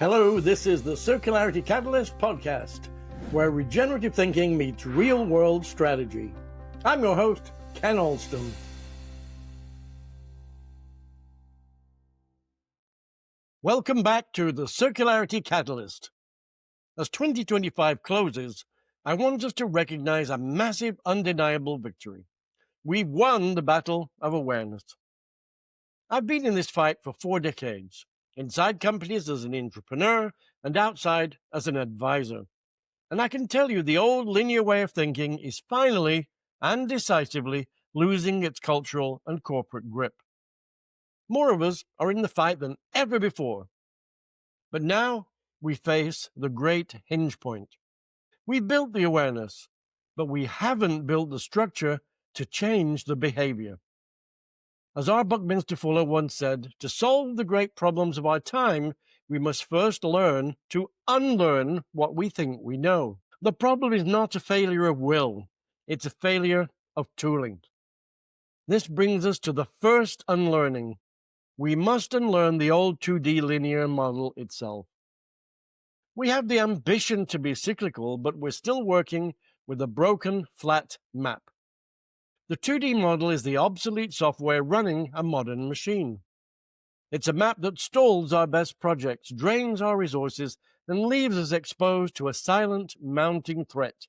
Hello, this is the Circularity Catalyst podcast, where regenerative thinking meets real-world strategy. I'm your host, Ken Alston. Welcome back to the Circularity Catalyst. As 2025 closes, I want us to recognize a massive, undeniable victory. We've won the battle of awareness. I've been in this fight for 4 decades. Inside companies as an entrepreneur and outside as an advisor. And I can tell you the old linear way of thinking is finally and decisively losing its cultural and corporate grip. More of us are in the fight than ever before. But now we face the great hinge point. We've built the awareness, but we haven't built the structure to change the behavior. As R. Buckminster Fuller once said, to solve the great problems of our time, we must first learn to unlearn what we think we know. The problem is not a failure of will, it's a failure of tooling. This brings us to the first unlearning. We must unlearn the old 2D linear model itself. We have the ambition to be cyclical, but we're still working with a broken, flat map. The 2D model is the obsolete software running a modern machine. It's a map that stalls our best projects, drains our resources, and leaves us exposed to a silent, mounting threat.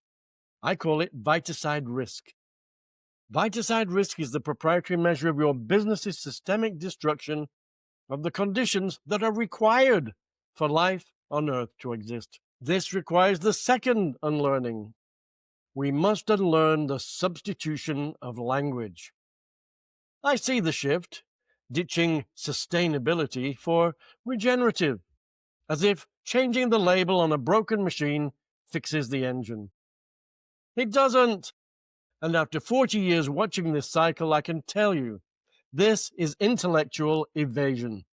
I call it Vitaside Risk. Vitaside Risk is the proprietary measure of your business's systemic destruction of the conditions that are required for life on Earth to exist. This requires the second unlearning. We must unlearn the substitution of language. I see the shift, ditching sustainability for regenerative, as if changing the label on a broken machine fixes the engine. It doesn't. And after 40 years watching this cycle, I can tell you, this is intellectual evasion.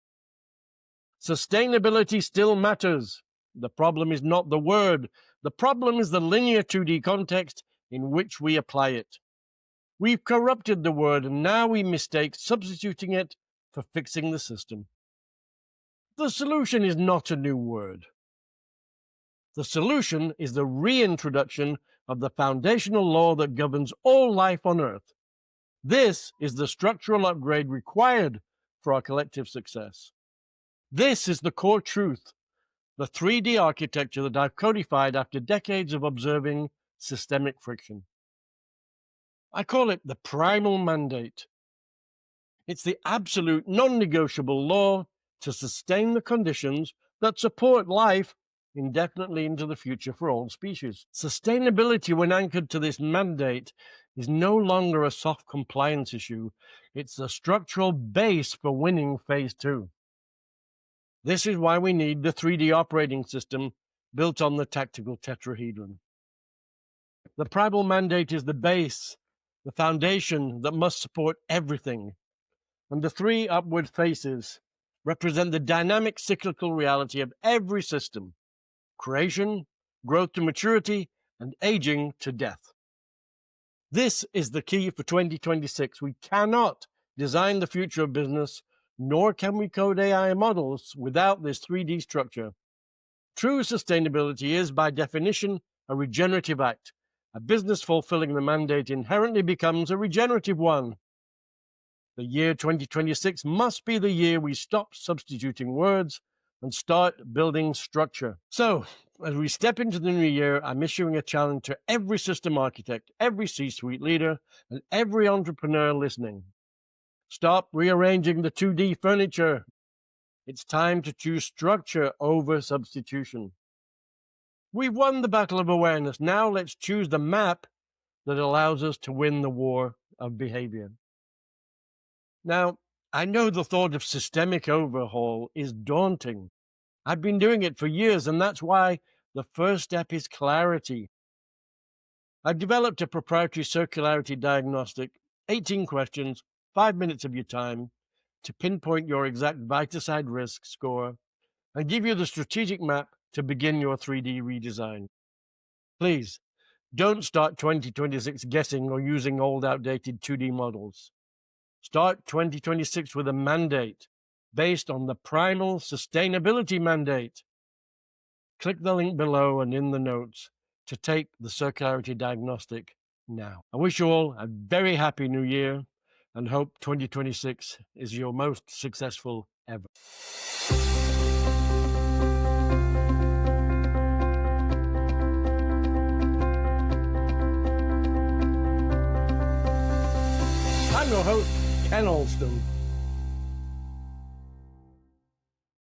Sustainability still matters. The problem is not the word. The problem is the linear 2D context in which we apply it. We've corrupted the word, and now we mistake substituting it for fixing the system. The solution is not a new word. The solution is the reintroduction of the foundational law that governs all life on Earth. This is the structural upgrade required for our collective success. This is the core truth, the 3D architecture that I've codified after decades of observing systemic friction. I call it the Primal Mandate. It's the absolute non-negotiable law to sustain the conditions that support life indefinitely into the future for all species. Sustainability, when anchored to this mandate, is no longer a soft compliance issue. It's the structural base for winning phase 2. This is why we need the 3D operating system built on the tactical tetrahedron. The Primal Mandate is the base, the foundation that must support everything. And the 3 upward faces represent the dynamic cyclical reality of every system: creation, growth to maturity, and aging to death. This is the key for 2026. We cannot design the future of business, nor can we code AI models without this 3D structure. True sustainability is, by definition, a regenerative act. A business fulfilling the mandate inherently becomes a regenerative one. The year 2026 must be the year we stop substituting words and start building structure. So, as we step into the new year, I'm issuing a challenge to every system architect, every C-suite leader, and every entrepreneur listening. Stop rearranging the 2D furniture. It's time to choose structure over substitution. We've won the battle of awareness. Now let's choose the map that allows us to win the war of behavior. Now, I know the thought of systemic overhaul is daunting. I've been doing it for years, and that's why the first step is clarity. I've developed a proprietary circularity diagnostic, 18 questions, 5 minutes of your time, to pinpoint your exact Vitaside Risk score and give you the strategic map to begin your 3D redesign. Please, don't start 2026 guessing or using old, outdated 2D models. Start 2026 with a mandate based on the primal sustainability mandate. Click the link below and in the notes to take the circularity diagnostic now. I wish you all a very happy new year and hope 2026 is your most successful ever. I'm your host, Ken Alston.